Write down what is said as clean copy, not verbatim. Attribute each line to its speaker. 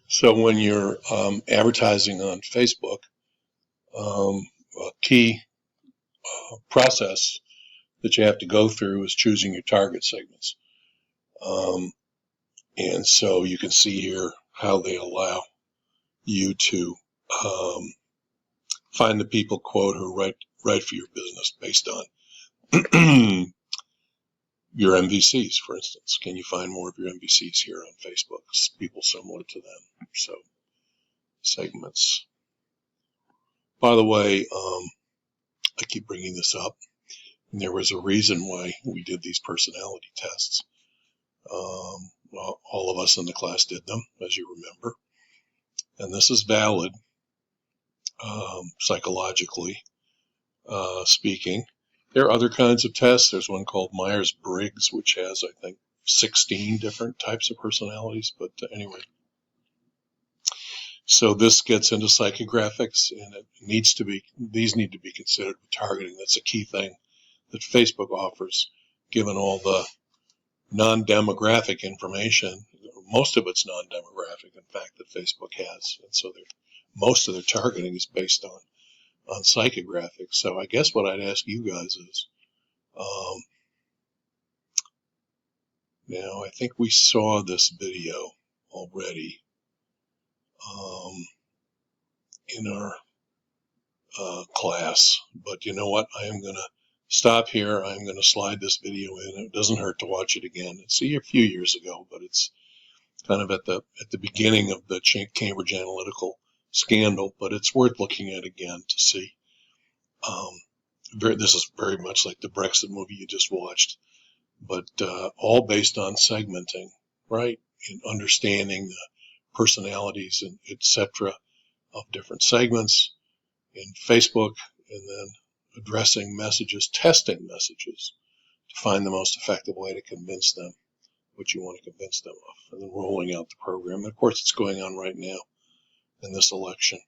Speaker 1: So when you're advertising on Facebook, a key process that you have to go through is choosing your target segments. And so you can see here how they allow you to find the people, quote, who are right for your business based on your MVCs, for instance. Can you find more of your MVCs here on Facebook? People similar to them. So segments. By the way, I keep bringing this up. And there was a reason why we did these personality tests. Well, all of us in the class did them, as you remember. And this is valid, psychologically speaking. There are other kinds of tests. There's one called Myers-Briggs, which has, I think, 16 different types of personalities. But anyway, so this gets into psychographics, and these need to be considered with targeting. That's a key thing that Facebook offers, given all the non-demographic information. Most of it's non-demographic, in fact, that Facebook has. And so most of their targeting is based on psychographics. So I guess what I'd ask you guys is, now I think we saw this video already in our class, but you know what? I am going to stop here. I'm going to slide this video in. It doesn't hurt to watch it again. It's a few years ago, but it's kind of at the beginning of the Cambridge Analytical scandal, but it's worth looking at again to see. This is very much like the Brexit movie you just watched, but all based on segmenting, right? And understanding the personalities and etc. of different segments in Facebook, and then addressing messages, testing messages to find the most effective way to convince them what you want to convince them of, and then rolling out the program. And of course, it's going on right now in this election.